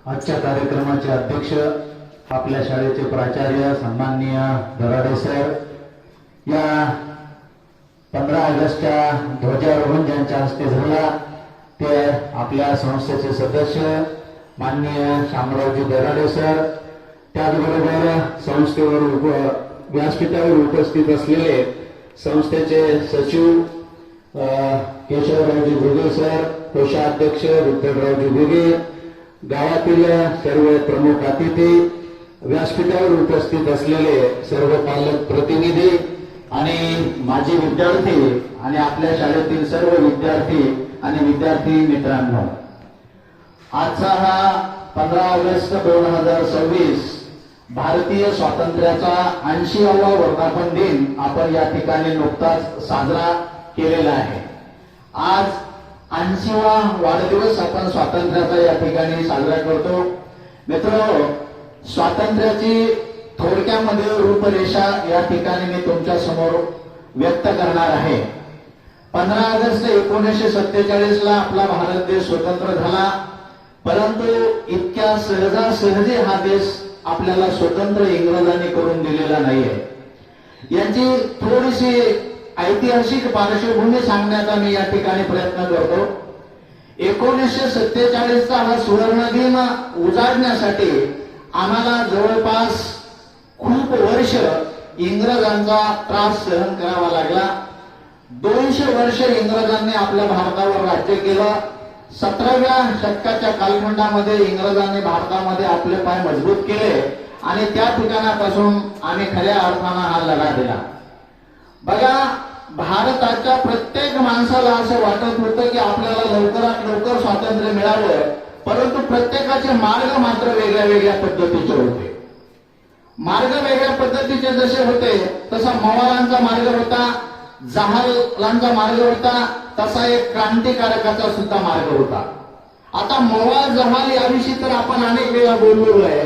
आजच्या कार्यक्रमाचे अध्यक्ष आपल्या शाळेचे प्राचार्य सन्माननीय दराडे सर, या 15 ऑगस्टच्या ध्वजारोहण ज्यांच्या हस्ते झाला ते आपल्या संस्थेचे सदस्य माननीय शामरावजी दराडे सर, त्याचबरोबर संस्थेवर व्यासपीठावर उपस्थित असलेले संस्थेचे सचिव केशवरावजी घुगे सर, कोषाध्यक्ष विठ्ठलरावजी घुगे, गावातील सर्व प्रमुख अतिथी, व्यासपीठावर उपस्थित असलेले सर्व पालक प्रतिनिधी आणि माजी विद्यार्थी आणि आपल्या शाळेतील सर्व विद्यार्थी आणि विद्यार्थी मित्रांनो, आजचा हा 15 ऑगस्ट 2026 भारतीय स्वातंत्र्याचा 80वा वर्धापन दिन आपण या ठिकाणी नुकताच साजरा केलेला आहे। आज 80वा वाढदिवस आपण स्वातंत्र्याचा या ठिकाणी साजरा करतो। मित्रांनो, स्वातंत्र्याची थोडक्यामध्ये रूपरेषा या ठिकाणी मी तुमच्या समोर व्यक्त करणार आहे। 15 ऑगस्ट 1947 ला आपला भारत देश स्वतंत्र झाला, परंतु इतक्या सहजासहजी हा देश आपल्याला स्वतंत्र इंग्रजांनी करून दिलेला नाहीये। यांची थोडीशी ऐतिहासिक पार्श्वभूमी सांगण्याचा मी या ठिकाणी प्रयत्न करतो। 1947 चा हा सुवर्ण दिन उजाडण्यासाठी आम्हाला जवळपास खूप वर्ष इंग्रजांचा त्रास सहन करावा लागला। 200 वर्ष इंग्रजांनी आपल्या भारतावर राज्य केलं। 17व्या शतकाच्या कालखंडामध्ये इंग्रजांनी भारतामध्ये आपले पाय मजबूत केले आणि त्या ठिकाणापासून आम्ही खऱ्या अर्थानं हा लढा दिला। बघा, भारताच्या प्रत्येक माणसाला असं वाटत होतं की आपल्याला लवकरात लवकर स्वातंत्र्य मिळावं, परंतु प्रत्येकाचे मार्ग मात्र वेगळ्या वेगळ्या पद्धतीचे होते। मार्ग वेगळ्या पद्धतीचे जसे होते तसा मवाळांचा मार्ग होता, जहालांचा मार्ग होता, तसा एक क्रांतिकारकाचा सुद्धा मार्ग होता। आता मवाळ जहाल याविषयी तर आपण अनेक वेळा बोललेलो आहे।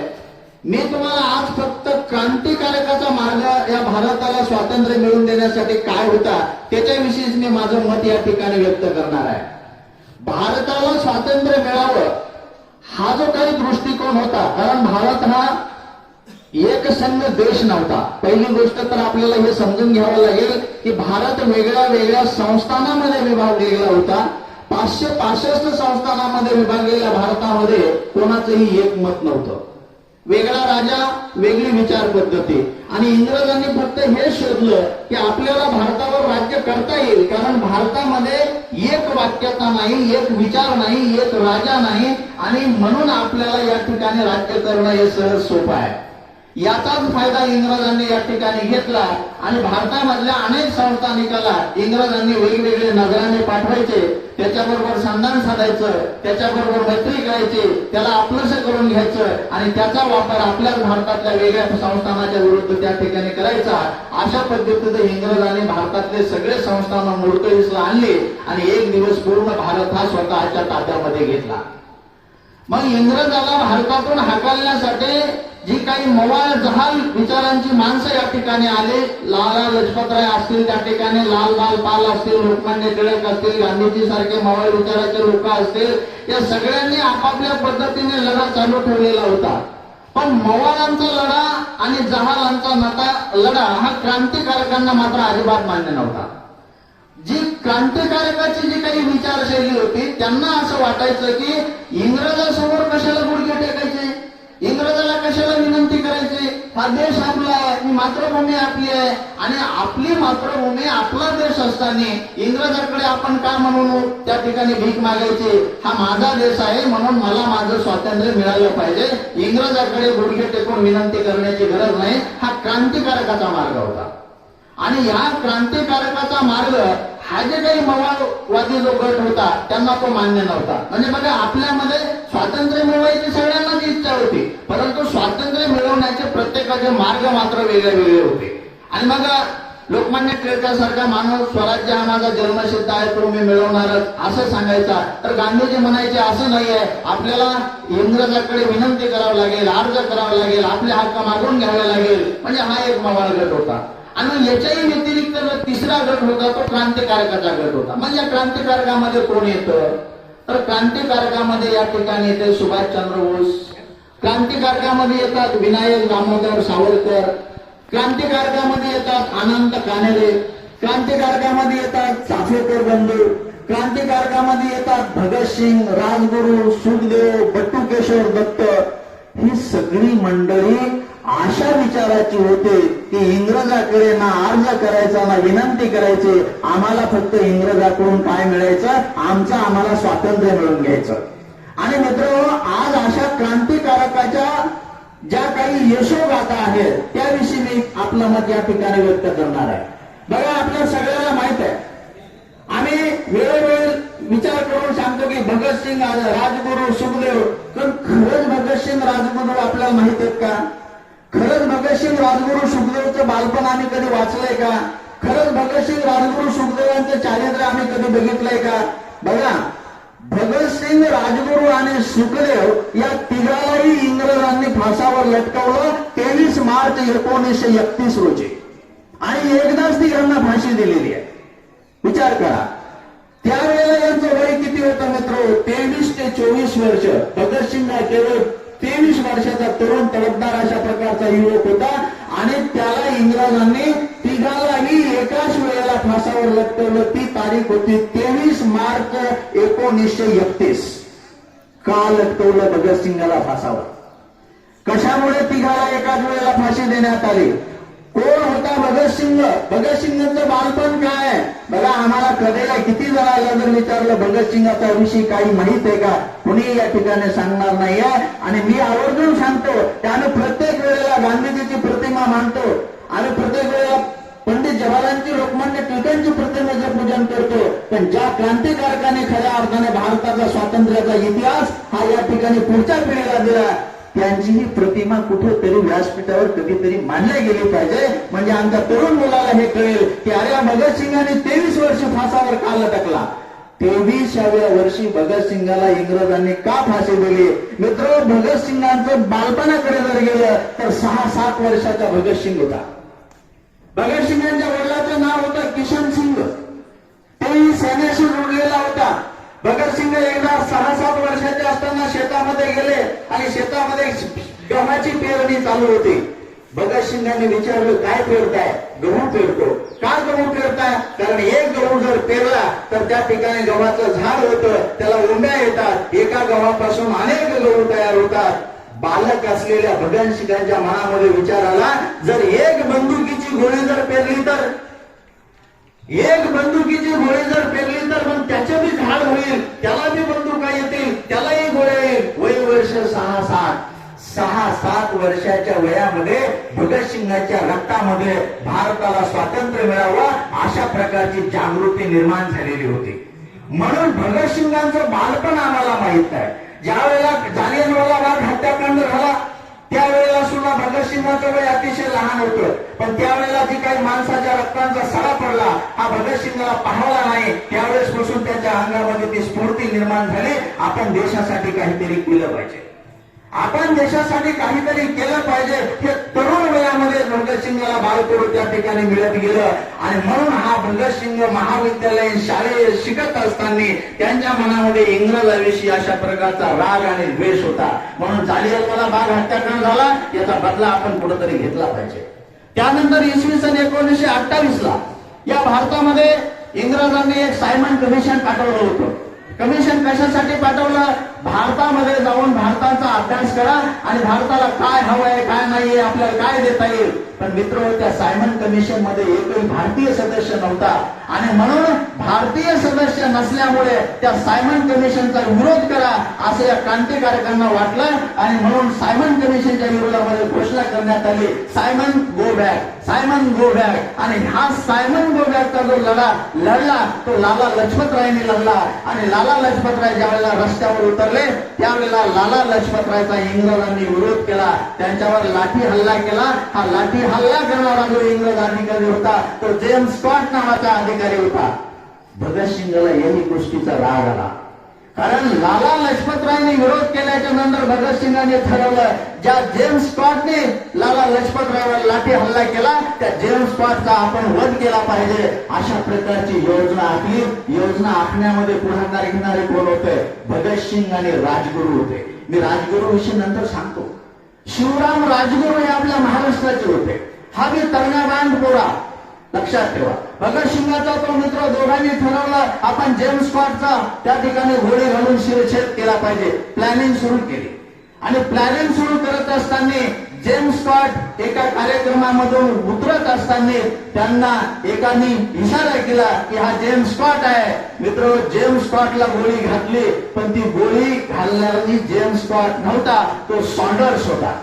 मी तुम्हाला आज फक्त क्रांतिकारकाचा मार्ग या भारताला स्वातंत्र्य मिळवून देण्यासाठी काय होता त्याच्याविषयीच मी माझं मत या ठिकाणी व्यक्त करणार आहे। भारताला स्वातंत्र्य मिळावं हा जो काही दृष्टिकोन होता, कारण भारत हा एक संघ देश नव्हता। पहिली गोष्ट तर आपल्याला हे समजून घ्यावं लागेल की भारत वेगळ्या वेगळ्या संस्थानांमध्ये विभागलेला होता। 565 संस्थानांमध्ये विभागलेल्या भारतामध्ये कोणाचंही एक मत नव्हतं। वेगळा राजा, वेगळी विचार पद्धती, आणि इंग्रजांनी फक्त हे शोधलं की आपल्याला भारतावर राज्य करता येईल, कारण भारतामध्ये एक वाक्यता नाही, एक विचार नाही, एक राजा नाही, आणि म्हणून आपल्याला या ठिकाणी राज्य करणं हे सहज सोपं आहे। याचाच फायदा इंग्रजांनी या ठिकाणी घेतला आणि भारतामधल्या अनेक संस्थानिकाला इंग्रजांनी वेगवेगळे नगराने पाठवायचे, त्याच्याबरोबर संधान साधायचं, त्याच्याबरोबर मैत्री करायची, त्याला आपलंसं करून घ्यायचं आणि त्याचा वापर आपल्या भारतातल्या वेगळ्या संस्थानाच्या विरुद्ध त्या ठिकाणी करायचा। अशा पद्धतीने इंग्रजांनी भारतातले सगळे संस्थान मोडकळीसला आणले आणि एक दिवस पूर्ण भारत हा स्वतःच्या ताब्यामध्ये घेतला। मग इंग्रजाला भारतातून हाकलण्यासाठी जी काही मवाळ जहाल विचारांची माणसं या ठिकाणी आले, लाला लजपतराय असतील, त्या ठिकाणी लाल पाल असतील, लोकमान्य टिळक असतील, गांधीजी सारखे मवाळ विचाराचे लोक असतील, या सगळ्यांनी आपापल्या पद्धतीने लढा चालू ठेवलेला होता। पण मवाळांचा लढा आणि जहालांचा लढा हा क्रांतिकारकांना मात्र अजिबात मान्य नव्हता। जी क्रांतिकारकाची जी काही विचारशैली होती त्यांना असं वाटायचं की इंग्रजासमोर कशाला गुडघे टेकायचे, इंग्रजाला कशाला विनंती करायची, हा देश आपला आहे, ही मातृभूमी आपली आहे, आणि आपली मातृभूमी आपला देश असताना इंग्रजाकडे आपण का म्हणून त्या ठिकाणी भीक मागायची, हा माझा देश आहे म्हणून मला माझं स्वातंत्र्य मिळालं पाहिजे, इंग्रजाकडे गुडघे टेकून विनंती करण्याची गरज नाही, हा क्रांतिकारकाचा मार्ग होता। आणि या क्रांतिकारकाचा मार्ग हा जे काही मवाळवादी जो गट होता त्यांना तो मान्य नव्हता। म्हणजे बघा, आपल्यामध्ये स्वातंत्र्य मिळवायची सगळ्यांनाच इच्छा होती, परंतु स्वातंत्र्य मिळवण्याचे प्रत्येकाचे मार्ग मात्र वेगळे वेगळे होते। आणि मग लोकमान्य टिळकासारखा माणूस स्वराज्य हा माझा जन्मसिद्ध आहे, तो मी मिळवणारच असं सांगायचा, तर गांधीजी म्हणायचे असं नाहीये, आपल्याला इंग्रजाकडे विनंती करावी लागेल, अर्ज करावा लागेल, आपले हक्क मागून घ्यावे लागेल। म्हणजे हा एक मवाळ गट होता। आणि याच्याही व्यतिरिक्त तिसरा गट होता तो क्रांतिकारकाचा गट होता। म्हणजे क्रांतिकारकामध्ये कोण येतं तर क्रांतिकारकामध्ये या ठिकाणी येते सुभाषचंद्र बोस, क्रांतिकारकामध्ये येतात विनायक दामोदर सावरकर, क्रांतिकारकामध्ये येतात अनंत कानेरे, क्रांतिकारकामध्ये येतात चाफेकर बंधू, क्रांतिकारकामध्ये येतात भगतसिंग, राजगुरू, सुखदेव, बटुकेश्वर दत्त. ही सगळी मंडळी अशा विचाराची होते की इंग्रजाकडे ना अर्ज करायचा ना विनंती करायची, आम्हाला फक्त इंग्रजाकडून काय मिळायचं, आमचं आम्हाला स्वातंत्र्य मिळवून घ्यायचं. आणि मित्रांनो, आज अशा क्रांतिकारकाच्या ज्या काही यशोगाथा आहेत त्याविषयी मी आपलं मत या ठिकाणी व्यक्त करणार आहे. बघा, आपल्या सगळ्यांना माहित आहे, आम्ही वेळोवेळी विचार करून सांगतो की भगतसिंग, राजगुरू, सुखदेव, पण खरंच भगतसिंग, राजगुरू आपल्याला माहित आहेत का? खरंच भगतसिंग, राजगुरू, सुखदेवचं बालपण आम्ही कधी वाचलंय का? खरंच भगतसिंग, राजगुरू, सुखदेवांचं चारित्र्य आम्ही कधी बघितलंय का? बघा, भगतसिंग, राजगुरू आणि सुखदेव या तिघालाही इंग्रजांनी फासावर लटकवलं 23 मार्च 1931 रोजी, आणि एकदाच तिघांना फाशी दिलेली आहे. विचार करा, त्यावेळेला यांचं वय किती होतं मित्र? 23 ते 24 वर्ष. भगतसिंग केवळ 23 वर्षाचा तरुण तडफदार अशा प्रकारचा युवक होता, आणि त्याला इंग्रजांनी तिघालाही एकाच वेळेला फासावर लटकवलं. ती तारीख होती 23 मार्च 1931. का लटकवलं भगतसिंगाला फासावर? कशामुळे तिघाला एकाच वेळेला फाशी देण्यात आली? कोण होता भगतसिंग? भगतसिंगांचं बालपण काय आहे? बघा, आम्हाला कधीला किती जणांना जर विचारलं भगतसिंगाचा विषयी काही माहित आहे का, कुणी या ठिकाणी सांगणार नाहीये. आणि मी आवर्जून सांगतो, त्याने प्रत्येक वेळेला गांधीजीची प्रतिमा मांडतो, आणि प्रत्येक वेळेला पंडित जवाहरलालची, लोकमान्य टिळकांची प्रतिमेचं पूजन करतो. पण ज्या क्रांतिकारकाने खऱ्या अर्थाने भारताचा स्वातंत्र्याचा इतिहास हा या ठिकाणी पुढच्या पिढीला दिला, त्यांची ही प्रतिमा कुठेतरी व्यासपीठावर कधीतरी मांडली गेली पाहिजे, म्हणजे आमच्या तरुण मुलाला हे कळेल की अरे, भगतसिंगाने 23 वर्ष फासावर का लटकला. 23व्या वर्षी भगतसिंगाला इंग्रजांनी का फाशी दिली? मित्र, भगतसिंगांचं बालपणाकडे जर गेलं तर 6-7 वर्षाचा भगतसिंग होता. भगतसिंगांच्या वडिलांचं नाव होतं किशन सिंग. तेही सेनेशी जोडलेला होता. भगतसिंग एकदा 6-7 वर्षाचे असताना शेतामध्ये गेले, आणि शेतामध्ये गव्हाची पेरणी चालू होती. भगतसिंगांनी विचारलं, काय पेरताय? गहू पेरतो. का गहू पेरताय? कारण एक गहू जर पेरला तर त्या ठिकाणी गव्हाचं झाड होतं, त्याला उंब्या येतात, एका गव्हापासून अनेक गहू तयार होतात. बालक असलेल्या भगतसिंगांच्या मनामध्ये विचार आला, जर एक बंदुकीची गोळी जर पेरली तर, एक बंदुकीची गोळी जर पेरली तर मग त्याचे बी झाड होईल, त्याला बी बंदुका येतील, त्यालाही गोळ्या येईल. वय वर्ष 6-7 वर्षाच्या वयामध्ये भगतसिंगाच्या रक्तामध्ये भारताला स्वातंत्र्य मिळावं अशा प्रकारची जागृती निर्माण झालेली होती. म्हणून भगतसिंगांचं बालपण आम्हाला माहित आहे. ज्या वेळेला जालियनवाला बाग हत्याकांड झाला त्यावेळेला सुद्धा भगतसिंगाचं वय अतिशय लहान होतं, पण त्यावेळेला जी काही माणसाच्या रक्तांचा सडा पडला हा भगतसिंगाला पाहवला नाही. त्यावेळेस पासून त्याच्या अंगामध्ये ती स्फूर्ती निर्माण झाली, आपण देशासाठी काहीतरी केलं पाहिजे, आपण देशासाठी काहीतरी केलं पाहिजे. हे तरुण वयामध्ये भगतसिंगाला बालपण त्या ठिकाणी मिळत गेलं, आणि म्हणून हा भगतसिंग महाविद्यालयीन शाळेत शिकत असताना त्यांच्या मनामध्ये इंग्रजाविषयी अशा प्रकारचा राग आणि द्वेष होता. म्हणून जालियनवाला बाग हत्याकांड झाला, याचा बदला आपण कुठेतरी घेतला पाहिजे. त्यानंतर इसवी सन 1928ला या भारतामध्ये इंग्रजांनी एक सायमन कमिशन पाठवलं होतं. कमिशन कशासाठी पाठवलं? भारतामध्ये जाऊन भारताचा अभ्यास करा आणि भारताला काय हवंय काय नाहीये, आपल्याला काय देता येईल. पण मित्र, त्या सायमन कमिशन मध्ये एकही भारतीय सदस्य नव्हता, आणि म्हणून भारतीय सदस्य नसल्यामुळे त्या सायमन कमिशनचा विरोध करा असं या क्रांतिकारकांना वाटलं, आणि म्हणून सायमन कमिशनच्या विरोधामध्ये घोषणा करण्यात आली, Simon go back, Simon go back. आणि हा सायमन गो बॅकचा जो लढा लढला तो लाला लजपतरायांनी लढला. आणि लाला लजपतराय ज्या वेळेला रस्त्यावर उतरले त्यावेळेला लाला लजपतरायचा इंग्रजांनी विरोध केला, त्यांच्यावर लाठी हल्ला केला. हा लाठी हल्ला करणारा जो इंग्रज अधिकारी होता तो जेम्स स्कॉट नावाचा अधिकारी होता. भगतसिंगाला याही गोष्टीचा राग आला. कारण लाला लजपतरायांनी विरोध केल्याच्या नंतर भगतसिंगांनी ठरवलं, ज्या जेम्स स्कॉटने लाला लजपतरायावर लाठी हल्ला केला त्या जेम्स स्कॉटचा आपण वध केला पाहिजे. अशा प्रकारची योजना आखली. योजना आखण्यामध्ये पुढाकार घेणारे कोण होते? भगतसिंग आणि राजगुरू होते. मी राजगुरू विषयी नंतर सांगतो. शिवराम राजगुरू हे आपल्या महाराष्ट्राचे होते. हा मी तरणाबांध पोरा लक्षात ठेवा. भगतसिंगाचा तो मित्र दोघांनी ठरवलं आपण जेम्स स्कॉटचा त्या ठिकाणी घोडे घालून शिरछेद केला पाहिजे. प्लॅनिंग सुरू केली आणि प्लॅनिंग सुरू करत असताना जेम्स स्कॉट एका कार्यक्रमामधून उतरत असताना त्यांना एकाने इशारा केला की हा जेम्स स्कॉट आहे. मित्र, जेम्स स्कॉटला गोळी घातली, पण ती गोळी घालणारी जेम्स स्कॉट नव्हता, तो सॉन्डर्स होता.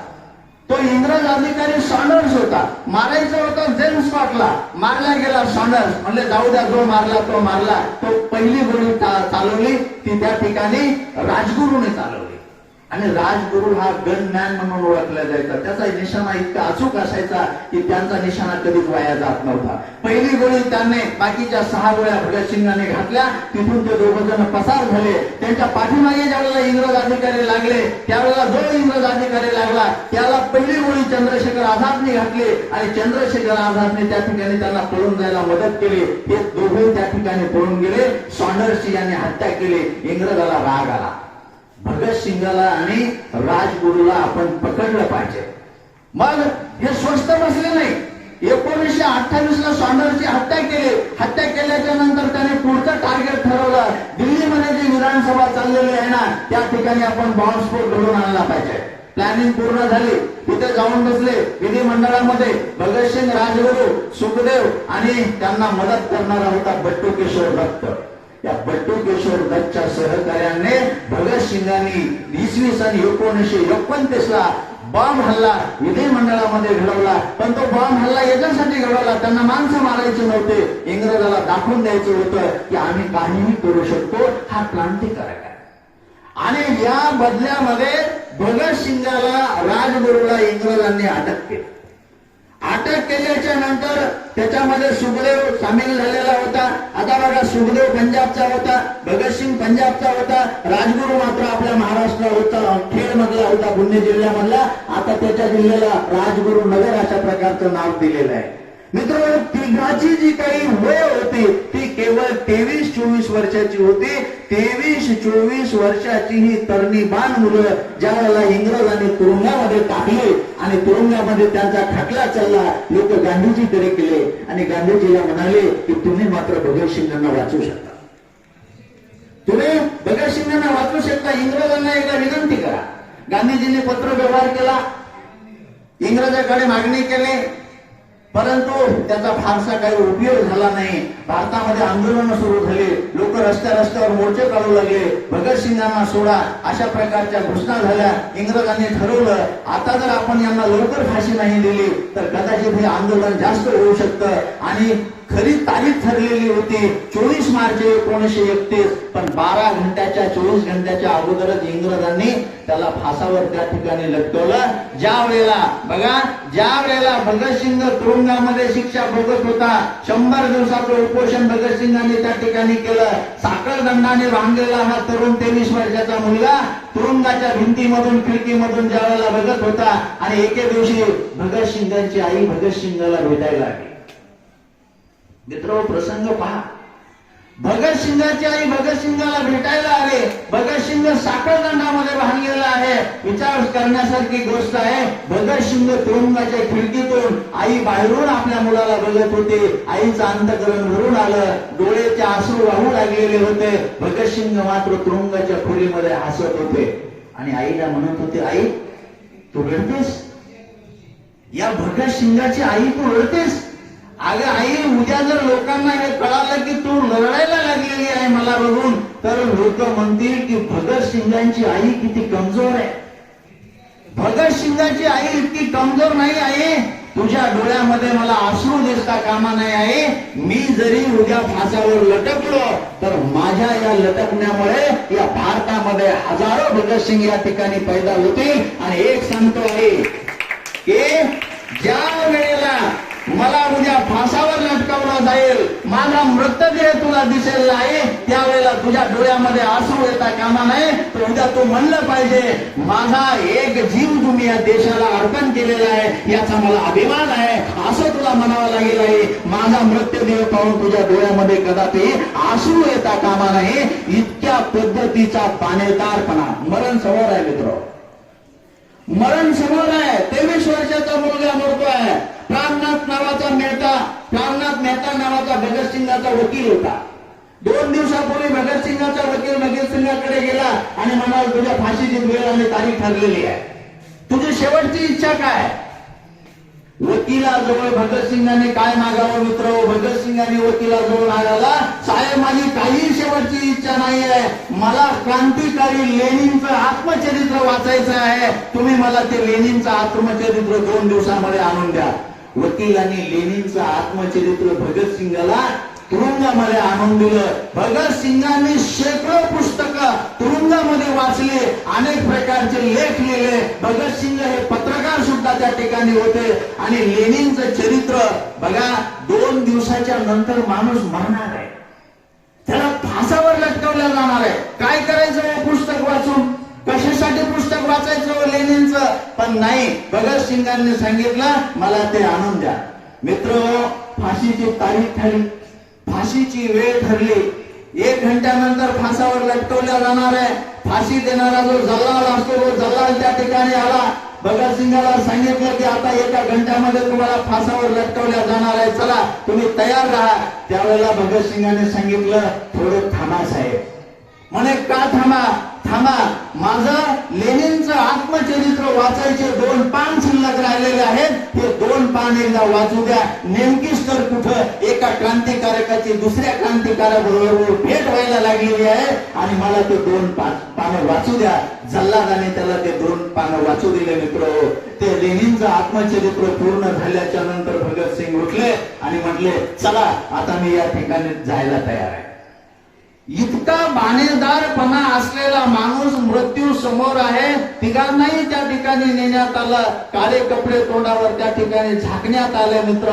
तो इंग्रज अधिकारी सॉन्डर्स होता. मारायचं होतं जेम्स स्कॉटला, मारला गेला सॉन्डर्स. म्हणले जाऊ द्या, जो मारला तो मारला. तो पहिली गोळी चालवली ती त्या ठिकाणी राजगुरूने चालवली. आणि राजगुरू हा गनमॅन म्हणून ओळखला जायचा. त्याचा निशाणा इतका अचूक असायचा की त्यांचा निशाणा कधीच वाया जात नव्हता. पहिली गोळी त्याने बाकीच्या 6 गोळ्या भगतसिंगाने घातल्या. तिथून ते दोघं जण पसार झाले. त्यांच्या पाठीमागे ज्यावेळेला इंग्रज अधिकारी लागले त्यावेळेला जो इंग्रज अधिकारी लागला त्याला पहिली गोळी चंद्रशेखर आझादने घातली आणि चंद्रशेखर आझादने त्या ठिकाणी त्यांना पळून जायला मदत केली. हे दोघे त्या ठिकाणी पळून गेले. सॉन्डर्सची याने हत्या केली. इंग्रजाला राग आला. भगतसिंगाला आणि राजगुरूला आपण पकडलं पाहिजे. मग हे स्वस्त बसले नाही. 1928 ला सॉन्डर्सची हत्या केली. हत्या केल्याच्या नंतर त्याने पुढचं टार्गेट ठरवलं, दिल्लीमध्ये जी विधानसभा चाललेली आहे ना त्या ठिकाणी आपण बॉम्बस्फोट घडवून आणला पाहिजे. प्लॅनिंग पूर्ण झाली. तिथे जाऊन बसले विधिमंडळामध्ये भगतसिंग, राजगुरू, सुखदेव आणि त्यांना मदत करणारा होता बट्टू केशवर दत्त. या बट्टू केशवर दत्तच्या सहकार्याने भगतसिंगांनी 1929 ला बॉम्ब हल्ला विधिमंडळामध्ये घडवला. पण तो बॉम्ब हल्ला याच्यासाठी घडवला, त्यांना माणसं मारायचे नव्हते, इंग्रजाला दाखवून द्यायचं होतं की आम्ही काहीही करू शकतो. हा क्रांतिकारक आहे. आणि या बदल्यामध्ये भगतसिंगाला, राजगुरूला इंग्रजांनी अटक केली. अटक केल्याच्या नंतर त्याच्यामध्ये सुखदेव सामील झालेला होता. आता बघा, सुखदेव पंजाबचा होता, भगतसिंग पंजाबचा होता, राजगुरू मात्र आपल्या महाराष्ट्र होता, खेड मधला होता, पुणे जिल्ह्यामधला. आता त्याच्या जिल्ह्याला राजगुरू नगर अशा प्रकारचं नाव दिलेलं आहे. मित्र, तिघाची जी काही वय होती ती केवळ 23-24 वर्षाची होती. 23-24 वर्षाची ही तरणीबाण मुलं ज्या वेळेला इंग्रजांनी तुरुंगामध्ये टाकले आणि तुरुंगामध्ये त्यांचा खटला चालला, लोक गांधीजीकडे केले आणि गांधीजीला म्हणाले की तुम्ही मात्र भगतसिंगांना वाचवू शकता, तुम्ही भगतसिंगांना वाचवू शकता. इंग्रजांना एकदा विनंती करा. गांधीजींनी पत्र व्यवहार केला, इंग्रजांकडे मागणी केली, परंतु त्याचा फारसा काही उपयोग झाला नाही. भारतामध्ये आंदोलनं सुरू झाली, लोक रस्त्यावर मोर्चे काढू लागले, भगतसिंगांना सोडा अशा प्रकारच्या घोषणा झाल्या. इंग्रजांनी ठरवलं आता जर आपण यांना लवकर फाशी नाही दिली तर कदाचित हे आंदोलन जास्त होऊ शकतं. आणि खरी तारीख ठरलेली होती 24 मार्च 1931, पण 24 घंट्याच्या अगोदरच इंग्रजांनी त्याला फासावर त्या ठिकाणी लटकवलं. ज्या वेळेला भगतसिंग तुरुंगामध्ये शिक्षा भोगत होता, 100 दिवसाचं उपोषण भगतसिंगांनी त्या ठिकाणी केलं. साखळदंडाने बांधलेला हा तरुण 23 वर्षाचा मुलगा तुरुंगाच्या भिंतीमधून, खिडकीमधून ज्या वेळेला बघत होता आणि एके दिवशी भगतसिंगांची आई भगतसिंगाला भेटायला आली. मित्र, प्रसंग पहा. भगतसिंगाची आई भगतसिंगाला भेटायला आले. भगतसिंग साखळदंडामध्ये बांधलेला आहे. विचार करण्यासारखी गोष्ट आहे. भगतसिंग तुरुंगाच्या खिडकीतून आई बाहेरून आपल्या मुलाला बघत होते. आईचं अंतःकरण भरून आलं, डोळ्याचे अश्रू वाहू लागलेले होते. भगतसिंग मात्र तुरुंगाच्या खोलीमध्ये हसत होते आणि आईला म्हणत होते, आई तू रडतेस? या भगतसिंगाची आई तू रडतेस? अगं आई, उद्या जर लोकांना हे कळालं की तू लढायला लागलेली आहे मला बघून, तर लोक म्हणतील की भगतसिंगांची आई किती कमजोर आहे. भगतसिंगाची आई इतकी कमजोर नाही आहे. तुझ्या डोळ्यामध्ये मला अश्रू दिसता कामा नाही आहे. मी जरी उद्या फासावर लटकलो तर माझ्या या लटकण्यामुळे या भारतामध्ये हजारो भगतसिंग या ठिकाणी पैदा होतील. आणि एक सांगतो आहे की ज्या वेळेला मला उद्या फासावर लटकवलं जाईल, माझा मृतदेह तुला दिसेल नाही, त्यावेळेला तुझ्या डोळ्यामध्ये आसू येता कामा नये. तर उद्या तू म्हणलं पाहिजे, माझा एक जीव तुम्ही या देशाला अर्पण केलेला आहे, याचा मला अभिमान आहे, असं तुला म्हणावं लागेल आहे. माझा मृतदेह पाहून तुझ्या डोळ्यामध्ये कदापि आसू येता कामा नये. इतक्या पद्धतीचा पाणेदारपणा. मरण समोर आहे मित्र, मरण समोर आहे. 23 वर्षाचा मुलगा मरतोय. प्राणनाथ मेहता नावाचा भगतसिंगाचा वकील होता. 2 दिवसापूर्वी भगतसिंगाचा वकील भगतसिंगाकडे गेला आणि म्हणाला, तुझ्या फाशीची वेळ आणि तारीख ठरलेली आहे, तुझी शेवटची इच्छा काय? वकिलाजवळ भगतसिंगाने काय मागावं मित्र? भगतसिंगाने वकिलाजवळ मागायला, साहेब माझी काही शेवटची इच्छा नाही आहे, मला क्रांतिकारी लेनिनचं आत्मचरित्र वाचायचं आहे, तुम्ही मला ते लेनिनचं आत्मचरित्र 2 दिवसामध्ये आणून द्या. वकिलांनी लेनिनचं आत्मचरित्र भगतसिंगाला तुरुंगामध्ये आणून दिलं. भगतसिंगांनी शेकडो पुस्तकं तुरुंगामध्ये वाचले, अनेक प्रकारचे लेख लिहिले. भगतसिंग हे पत्रकार सुद्धा त्या ठिकाणी होते. आणि लेनिनचं चरित्र बघा, 2 दिवसाच्या नंतर माणूस मरणार आहे, त्याला फासावर लटकवल्या जाणार आहे. काय करायचं हे पुस्तक वाचून? कशासाठी पुस्तक वाचायचं लेनिनचं? पण नाही, भगतसिंगांनी सांगितलं मला ते आणून द्या. मित्र, फाशीची तारीख ठरली, फाशीची वेळ ठरली. 1 घंट्यानंतर फासावर लटकवल्या जाणार आहे. फाशी देणारा जो जल्लाल असतो, तो जल्लाल त्या ठिकाणी आला. भगतसिंगाला सांगितलं की आता 1 घंट्यामध्ये तुम्हाला फासावर लटकवल्या जाणार आहे, चला तुम्ही तयार राहा. त्यावेळेला भगतसिंगाने सांगितलं, थोडं थांबा साहेब. म्हणे, का थांबा? माझं लेनिनचं आत्मचरित्र वाचायचे 2 पान शिल्लक राहिलेले आहेत, हे 2 पान एकदा वाचू द्या. नेमकीच तर कुठं एका क्रांतिकारकाची दुसऱ्या क्रांतिकारकाबरोबर भेट व्हायला लागलेली आहे आणि मला ते 2 पानं वाचू द्या. जल्लादाने त्याला ते 2 पानं वाचू दिले. मित्र, ते लेनिनचं आत्मचरित्र पूर्ण झाल्याच्या नंतर भगतसिंग उठले आणि म्हटले, चला आता मी या ठिकाणी जायला तयार आहे. इतका बाणेदारपणा असलेला माणूस मृत्यू समोर आहे. तिघांनाही त्या ठिकाणी नेण्यात आलं, काळे कपडे तोंडावर त्या ठिकाणी झाकण्यात आले. मित्र,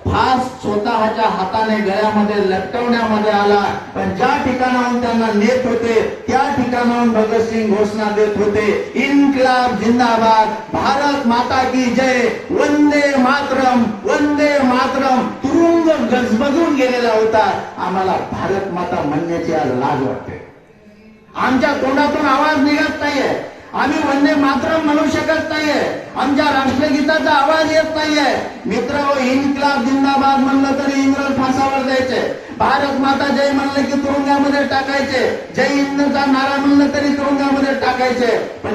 फास स्वतःच्या हाताने गळ्यामध्ये लटकवण्यामध्ये आला. पण ज्या ठिकाणाहून त्यांना नेत होते त्या ठिकाणाहून भगतसिंग घोषणा देत होते, इन्क्लाब जिंदाबाद, भारत माता की जय, वंदे मातरम, वंदे मातरम. तुरुंग गजबजून गेलेला होता. आम्हाला भारत माता म्हणण्याची आज लाज वाटते. आमच्या तोंडातून आवाज निघत नाहीये, आम्ही वंदे मातरम म्हणू शकत नाहीये, आमच्या राष्ट्रगीताचा आवाज येत नाहीये. मित्र, इन्क्लाब जिंदाबाद म्हणलं तरी इंग्रज फासावर द्यायचे, भारत माता जय म्हणलं की तुरुंगामध्ये टाकायचे, जय हिंदचा नारा म्हणलं तरी तुरुंगामध्ये टाकायचे. पण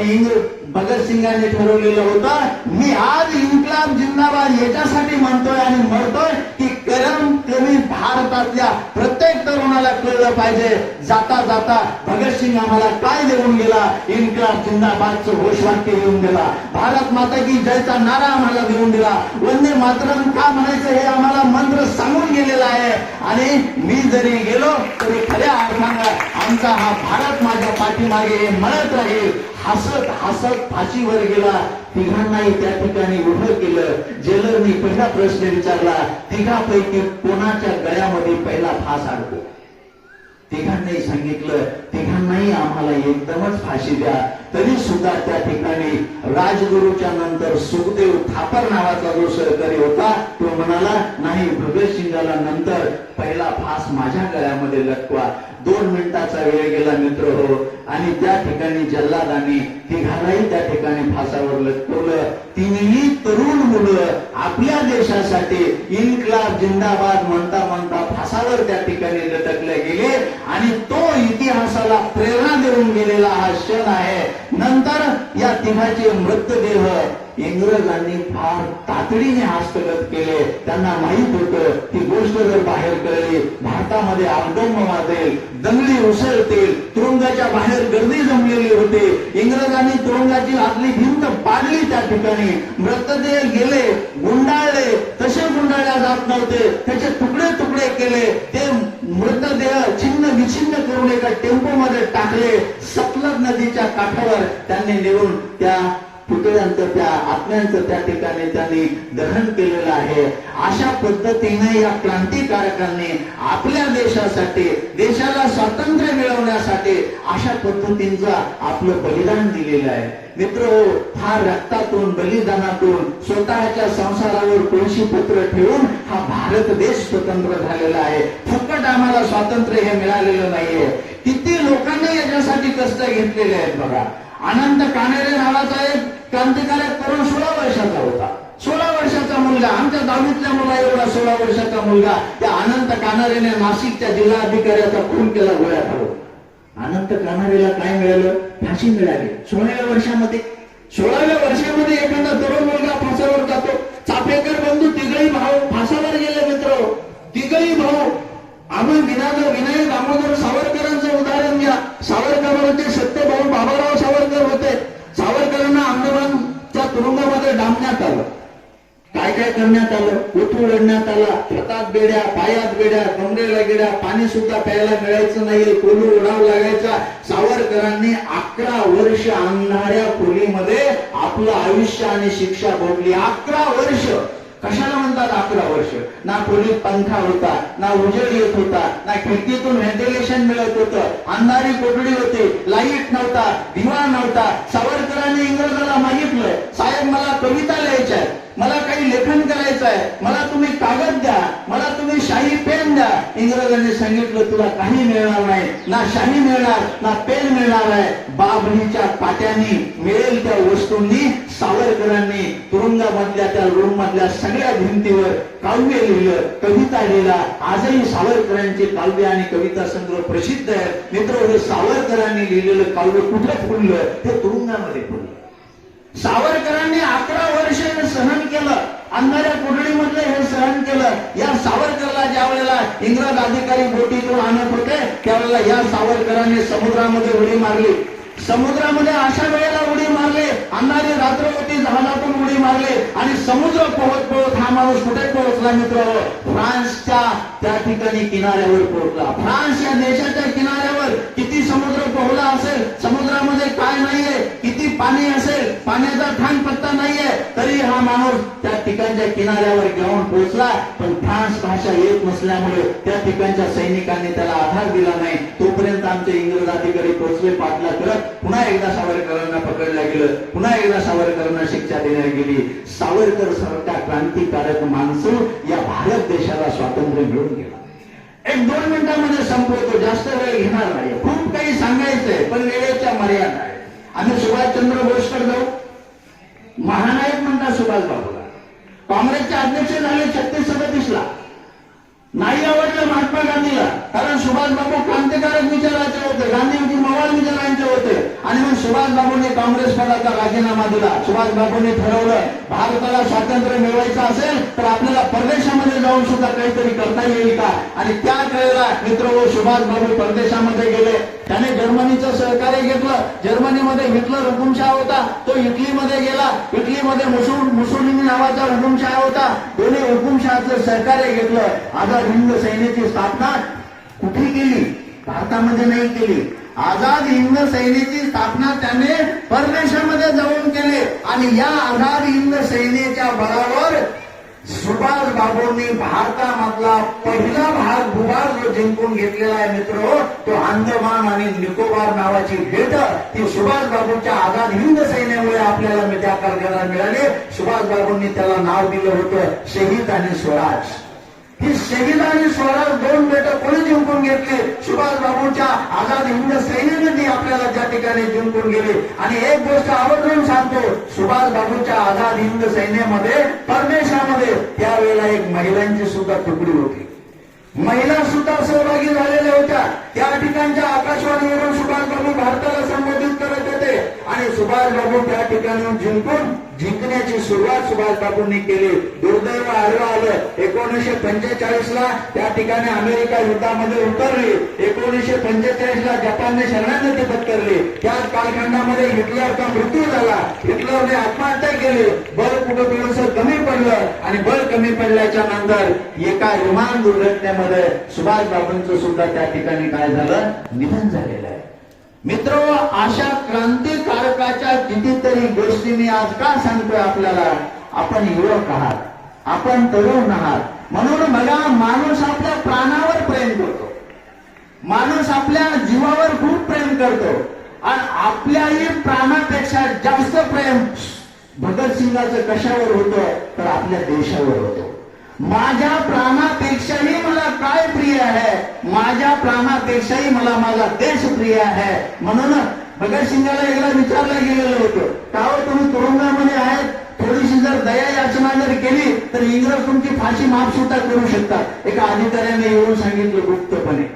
भगतसिंगांनी ठरवलेलं होतं, मी आज इन्क्लाब जिंदाबाद याच्यासाठी म्हणतोय आणि म्हणतोय की कमी भारतातल्या प्रत्येक तरुणाला कळलं पाहिजे. जाता जाता भगतसिंग आम्हाला काय देऊन गेला? इन्क्लाब जिंदाबादचं घोषवाक्य देऊन गेला, भारत माता की जयचा नारा आम्हाला देऊन दिला, वंदे मातरम का म्हणायचं हे आम्हाला मंत्र सांगून गेलेला आहे. आणि मी जरी गेलो तरी खऱ्या अर्थानं आमचा हा भारत माझ्या पाठीमागे म्हणत राहील. हसत हसत फाशीवर गेला. तिघांनाही त्या ठिकाणी उभं केलं. जेलरनी पहिला प्रश्न विचारला, तिघापैकी कोणाच्या गळ्यामध्ये पहिला फास अडको? तिघांनाही सांगितलं, तिघांनाही आम्हाला एकदमच फाशी द्या. तरी सुद्धा त्या ठिकाणी राजगुरूच्या नंतर सुखदेव थापर नावाचा जो सहकारी होता तो म्हणाला, नाही, भगतसिंगाला नंतर पहिला फास माझ्या गळ्यामध्ये लटकवा. 2 मिनिटाचा वेळ गेला मित्र हो. आणि त्या ठिकाणी जल्लादांनी तिघांनाही त्या ठिकाणी फासावर लटकवलं. तिन्ही तरुण मुलं आपल्या देशासाठी इन्क्लाब जिंदाबाद म्हणता म्हणता फासावर त्या ठिकाणी लटकले गेले. आणि तो इतिहासाला प्रेरणा देऊन गेलेला हा क्षण आहे. नंतर या तिघाचे मृतदेह इंग्रजांनी फार तातडीने हस्तगत केले. त्यांना माहित होतं ती गोष्ट जर बाहेर कळली भारतामध्ये आगडोंब वाजेल, दंगली उसळतील, तुरुंगाच्या बाहेर गर्दी जमलेली होती. इंग्रजांनी तुरुंगाची आतली भिंत पाडली. त्या ठिकाणी मृतदेह गेले, गुंडाळले, तसे गुंडाळल्या जात नव्हते, त्याचे तुकडे तुकडे केले. ते मृतदेह छिन्न विछिन्न करून एका टेम्पो मध्ये टाकले. सतलज नदीच्या काठावर त्यांनी नेऊन त्या पुतळ्यांचं त्या आत्म्यांचं त्या ठिकाणी त्यांनी दहन केलेलं आहे. अशा पद्धतीने या क्रांतिकारकांनी आपल्या देशासाठी, देशाला स्वातंत्र्य मिळवण्यासाठी अशा पद्धतींचं आपलं बलिदान दिलेलं आहे. मित्र, फार रक्तातून, बलिदानातून, स्वतःच्या संसारावर तुळशी पत्र ठेवून हा भारत देश स्वतंत्र झालेला आहे. फुकट आम्हाला स्वातंत्र्य हे मिळालेलं नाहीये. किती लोकांनी याच्यासाठी कष्ट घेतलेले आहेत बघा. अनंत कानेरे नावाचा एक क्रांतिकारक तरुण 16 वर्षाचा होता. 16 वर्षाचा मुलगा, आमच्या दहावीतल्या मुला एवढा 16 वर्षाचा मुलगा, त्या अनंत कानेरेने नाशिकच्या जिल्हाधिकाऱ्याचा खून केला गोळ्या घालून. अनंत कानेरेला काय मिळालं? फाशी मिळाली 16व्या वर्षामध्ये. 16व्या वर्षामध्ये एखादा तरुण मुलगा फासावर जातो. चाफेकर बंधू तिघही भाऊ फासावर गेले मित्र. तिघही भाऊ. आम्ही विनायक दामोदर सावरकरांचं उदाहरण घ्या. सावरकरांचे सत्यभाऊ बाबाराव सावरकर होते. सावरकरांना अंदमानच्या तुरुंगामध्ये डांबण्यात आलं. काय काय करण्यात आलं? उठू ओढण्यात आला. हातात बेड्या, पायात बेड्या, कमरेला गेड्या, पाणी सुद्धा प्यायला मिळायचं नाही. कोलू ओढाव लागायचा. सावरकरांनी 11 वर्ष अंधाऱ्या खोलीमध्ये आपलं आयुष्य आणि शिक्षा भोगली. 11 वर्ष. कशाला म्हणतात 11 वर्ष? ना खोलीत पंखा होता, ना उजेड येत होता, ना खिडकीतून व्हेंटिलेशन मिळत होतं. अंधारी कोठडी होती, लाईट नव्हता, दिवा नव्हता. सावरकरांनी इंग्रजाला मागितलं, साहेब मला कविता लिहायच्या आहेत, मला काही लेखन करायचं आहे, मला तुम्ही कागद द्या, मला तुम्ही शाही पेन द्या. इंग्रजांनी सांगितलं तुला काही मिळणार नाही. ना शाही मिळणार, ना पेन मिळणार आहे. बाभळीच्या काट्यानी मिळेल त्या वस्तूंनी सावरकरांनी तुरुंगामधल्या त्या रूम मधल्या सगळ्या भिंतीवर काव्य लिहिलं, कविता लिहिला. आजही सावरकरांचे काव्य आणि कविता संग्रह प्रसिद्ध आहे. मित्र, हे सावरकरांनी लिहिलेलं काव्य कुठे फुललं? ते तुरुंगामध्ये फुललं. सावरकरांनी 11 वर्ष हे सहन केलं. अंधाऱ्या कोठडीमधलं हे सहन केलं. या सावरकरला ज्या वेळेला इंग्रज अधिकारी बोटीतून आणत होते त्यावेळेला या सावरकरांनी समुद्रामध्ये उडी मारली. समुद्रामध्ये अशा वेळेला उडी मारले, अंधारी रात्र होती, जहाजातून उडी मारले आणि समुद्र पोहत पोहत हा माणूस कुठे पोहोचला मित्र? फ्रान्सच्या त्या ठिकाणी किनाऱ्यावर पोहोचला. फ्रान्स या देशाच्या किनाऱ्यावर. किती समुद्र पोहला असेल, समुद्रामध्ये काय नाहीये, किती पाणी असेल, पाण्याचा ठाण पत्ता नाहीये, तरी हा माणूस त्या ठिकाणच्या किनाऱ्यावर घेऊन पोहोचला. पण फ्रान्स भाषा येत नसल्यामुळे त्या ठिकाणच्या सैनिकांनी त्याला आधार दिला नाही. तोपर्यंत आमचे इंग्रज अधिकारी पोहोचले पाठला करत. पुन्हा एकदा सावरकरांना पकडलं गेलं. पुन्हा एकदा सावरकरांना शिक्षा देण्यात गेली. सावरकर सारखा क्रांतिकारक माणूस या भारत देशाला स्वातंत्र्य मिळवून गेला. 1-2 मिनिटांमध्ये संपवतो, जास्त वेळ घेणार नाही. खूप काही सांगायचंय पण वेळेच्या मर्यादा आहे. आम्ही सुभाषचंद्र बोसकडे जाऊ. महानायक म्हणतात सुभाषबाबूला. काँग्रेसचे अध्यक्ष झाले 36-37 ला. नाही आवडलं महात्मा गांधीला, कारण सुभाषबाबू क्रांतिकारक विचाराचे होते, गांधीजी मवाळ विचारांचे होते. आणि मग सुभाषबाबूंनी काँग्रेस पदाचा राजीनामा दिला. सुभाषबाबूंनी ठरवलं भारताला स्वातंत्र्य मिळवायचं असेल तर आपल्याला परदेशामध्ये जाऊन सुद्धा काहीतरी करता येईल का. आणि त्या वेळेला मित्र सुभाषबाबू परदेशामध्ये गेले. त्याने जर्मनीचं सहकार्य घेतलं. जर्मनीमध्ये हिटलर हुकुमशाह होता, तो इटलीमध्ये गेला. इटलीमध्ये मुसोलिनी नावाचा हुकुमशाह होता. दोन्ही हुकुमशहाचं सहकार्य घेतलं. आझाद हिंद सेनेची स्थापना कुठे केली? भारतामध्ये नाही केली. आझाद हिंद सेनेची स्थापना त्याने परदेशामध्ये जाऊन केली. आणि या आझाद हिंद सेनेच्या बळावर सुभाषबाबूंनी भारतामधला पहिला भूभाग जो जिंकून घेतलेला आहे मित्र, तो अंदमान आणि निकोबार नावाची बेट ती सुभाषबाबूंच्या आझाद हिंद सेनेमुळे आपल्याला त्या कारखान्याला मिळाले. सुभाषबाबूंनी त्याला नाव दिलं होतं शहीद आणि स्वराज. ही शहीद आणि स्वराज 2 बेट कोणी जिंकून घेतली? सुभाषबाबूंच्या आझाद हिंद सैन्याने ती आपल्याला त्या ठिकाणी जिंकून गेली. आणि एक गोष्ट आवर्जून सांगतो, सुभाषबाबूंच्या आझाद हिंद सैन्यामध्ये परदेशामध्ये त्यावेळेला एक महिलांची सुद्धा तुकडी होती. महिला सुद्धा सहभागी झालेल्या होत्या. त्या ठिकाणच्या आकाशवाणीवरून सुभाषबाबू भारताला संबोधित करत होते. आणि सुभाषबाबू त्या ठिकाणी जिंकण्याची सुरुवात सुभाषबाबूंनी केली. दुर्दैव आडवं आलं. 1945 ला त्या ठिकाणी अमेरिका युद्धामध्ये उतरली. 1945 ला जपानने शरणागती पत्करली. त्याच कालखंडामध्ये हिटलरचा मृत्यू झाला. हिटलरने आत्महत्या केली. बळ कुठं थोडंसं कमी पडलं आणि बळ कमी पडल्याच्या नंतर एका विमान दुर्घटनेमध्ये सुभाषबाबूंचं सुद्धा त्या ठिकाणी काय झालं? निधन झालेलं आहे. मित्र, अशा क्रांतिकारकाच्या कितीतरी गोष्टी मी आज का सांगतोय आपल्याला? आपण युवक आहात, आपण तरुण आहात, म्हणून बघा, माणूस आपल्या प्राणावर प्रेम करतो, माणूस आपल्या जीवावर खूप प्रेम करतो, आणि आपल्याही प्राणापेक्षा जास्त प्रेम भगतसिंगाचं कशावर होतं? तर आपल्या देशावर होतं. माझ्या प्राणापेक्षाही मला काय प्रिय आहे? माझ्या प्राणापेक्षाही मला माझा देश प्रिय आहे. म्हणून भगतसिंगाला एकदा विचारलं गेलेलं होतं, का हो तुम्ही तुरुंगामध्ये आहेत, थोडीशी जर दया याचना जर केली तर इंग्रज तुमची फाशी माफ सुद्धा करू शकतात. एका अधिकाऱ्याने येऊन सांगितलं गुप्तपणे,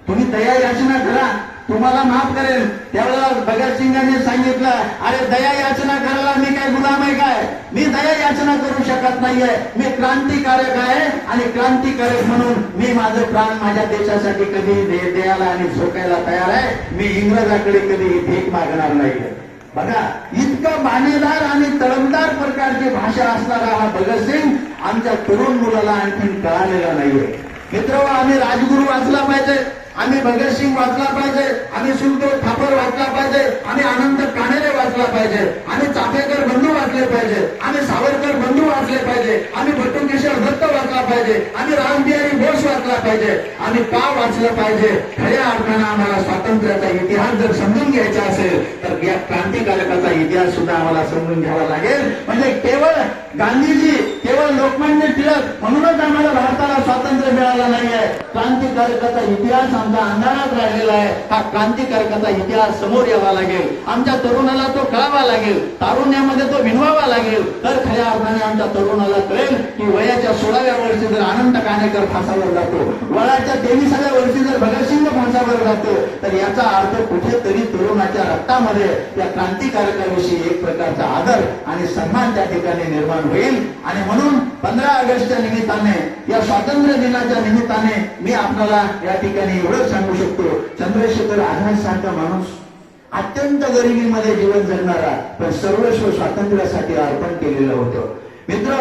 तुम्ही दया याचना करा, तुम्हाला माफ करेल. त्यावेळेला भगतसिंगांनी सांगितलं, अरे दया याचना करायला मी काय गुलाम आहे काय? मी दया याचना करू शकत नाहीये, मी क्रांतिकारक आहे, आणि क्रांतिकारक म्हणून मी माझं प्राण माझ्या देशासाठी कधी द्यायला आणि झोकायला तयार आहे. मी इंग्रजाकडे कधी भीक मागणार नाहीये. बघा, इतकं बाणेदार आणि तळमदार प्रकारची भाषा असणारा हा भगतसिंग आमच्या तरुण मुलाला आणखीन कळालेला नाहीये. मित्र, आम्ही राजगुरू वाचला पाहिजे, आम्ही भगतसिंग वाचला पाहिजे, आम्ही सुखदेव थापर वाचला पाहिजे, आम्ही आनंद काणेरे वाचला पाहिजे, आम्ही चाफेकर बंधू वाचले पाहिजे, आम्ही सावरकर बंधू वाचले पाहिजे, आम्ही बटुकेश्वर दत्त वाचला पाहिजे, आम्ही रामबिहारी बोस वाचला पाहिजे. आम्ही का वाचलं पाहिजे? खऱ्या अर्थानं आम्हाला स्वातंत्र्याचा इतिहास जर समजून घ्यायचा असेल तर या क्रांतिकारकाचा इतिहास सुद्धा आम्हाला समजून घ्यावा लागेल. म्हणजे केवळ गांधीजी, केवळ लोकमान्य टिळक म्हणूनच आम्हाला भारताला स्वातंत्र्य मिळालं नाहीये. क्रांतिकारकाचा इतिहास आमचा अंधारात राहिलेला आहे. हा क्रांतिकारकाचा इतिहास समोर यावा लागेल, आमच्या तरुणाला तो कळावा लागेल, तारुण्यामध्ये तो विनवावा लागेल. तर खऱ्या अर्थाने आमच्या तरुणाला कळेल की वयाच्या 16व्या वर्षी जर आनंद काणेकर फासावर जातो, वयाच्या 23व्या वर्षी जर भगतसिंग फासावर जातो, तर याचा अर्थ कुठेतरी तरुणाच्या रक्तामध्ये त्या क्रांतिकारकाविषयी एक प्रकारचा आदर आणि सन्मान त्या ठिकाणी निर्माण होईल. आणि म्हणून 15 ऑगस्टच्या निमित्ताने, या स्वातंत्र्य दिनाच्या निमित्ताने मी आपल्याला या ठिकाणी एवढंच सांगू शकतो, चंद्रशेखर आझाद सारखा माणूस अत्यंत गरिबीमध्ये जीवन जगणारा, पण सर्वस्व स्वातंत्र्यासाठी अर्पण केलेलं होतं. मित्र,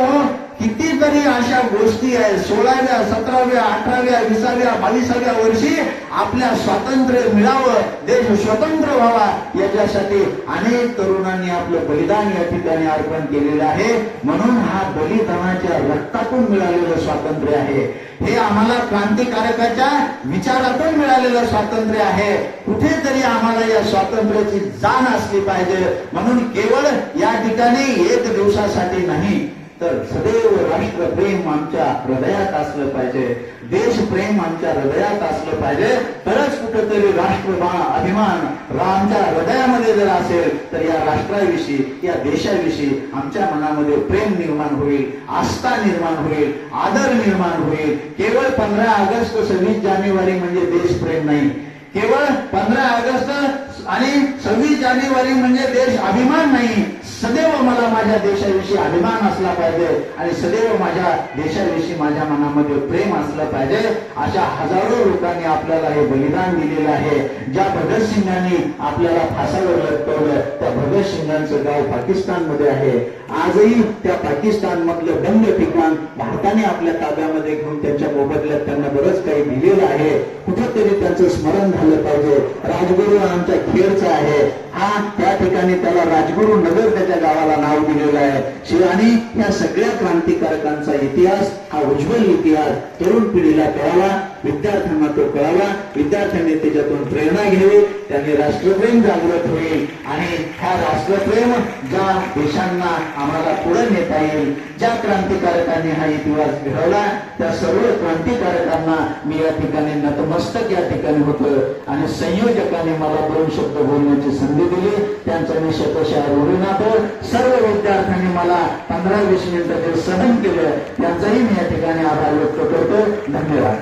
कितीतरी अशा गोष्टी आहेत, 16व्या, 17व्या, 18व्या, 20व्या, 22व्या वर्षी आपल्या स्वातंत्र्य मिळावं, देश स्वतंत्र व्हावा, याच्यासाठी अनेक तरुणांनी आपलं बलिदान या ठिकाणी अर्पण केलेलं आहे. म्हणून हा बलिदानाच्या रक्तातून मिळालेलं स्वातंत्र्य आहे. हे आम्हाला क्रांतिकारकाच्या विचारातून मिळालेलं स्वातंत्र्य आहे. कुठेतरी आम्हाला या स्वातंत्र्याची जाण असली पाहिजे. म्हणून केवळ या ठिकाणी एक दिवसासाठी नाही, तर सदैव राष्ट्रप्रेम आमच्या हृदयात असलं पाहिजे, देशप्रेम आमच्या हृदयात असलं पाहिजे. तरच कुठेतरी राष्ट्र अभिमान आमच्या हृदयामध्ये जर असेल तर या राष्ट्राविषयी, या देशाविषयी आमच्या मनामध्ये प्रेम निर्माण होईल, आस्था निर्माण होईल, आदर निर्माण होईल. केवळ 15 ऑगस्ट 26 जानेवारी म्हणजे देशप्रेम नाही, केवळ 15 ऑगस्ट आणि 26 जानेवारी म्हणजे देश अभिमान नाही. सदैव मला माझ्या देशाविषयी अभिमान असला पाहिजे आणि सदैव माझ्या देशाविषयी माझ्या मनामध्ये प्रेम असलं पाहिजे. अशा हजारो लोकांनी आपल्याला हे बलिदान दिलेलं आहे. ज्या भगतसिंगांनी आपल्याला फासावर लटकवलं, त्या भगतसिंगांचं गाव पाकिस्तानमध्ये आहे. आजही त्या पाकिस्तान मधलं बंद ठिकाण भारताने आपल्या ताब्यामध्ये घेऊन त्यांच्या मोबदल्यात त्यांना बरंच काही दिलेलं आहे. कुठेतरी त्यांचं स्मरण झालं पाहिजे. राजगुरू आमच्या खेडचा आहे, हा त्या ठिकाणी त्याला राजगुरू नगर त्याच्या गावाला नाव दिलेलं आहे. आणि या सगळ्या क्रांतिकारकांचा इतिहास हा उज्ज्वल इतिहास तरुण पिढीला कळावा, विद्यार्थ्यांना तो कळावा, विद्यार्थ्यांनी त्याच्यातून प्रेरणा घ्यावी, त्यांनी राष्ट्रप्रेम जागृत होईल. आणि हा राष्ट्रप्रेम ज्या देशांना आम्हाला पुढे नेता येईल, ज्या क्रांतिकारकांनी हा इतिहास घडवला, त्या सर्व क्रांतिकारकांना मी या ठिकाणी नतमस्तक या ठिकाणी होतो. आणि संयोजकांनी मला 2 शब्द बोलण्याची संधी दिली, त्यांचा मी शतशः ऋणी नातो. सर्व विद्यार्थ्यांनी मला 15-20 मिनिटं जे सहन केलं, त्यांचाही मी या ठिकाणी आभार व्यक्त करतो. धन्यवाद.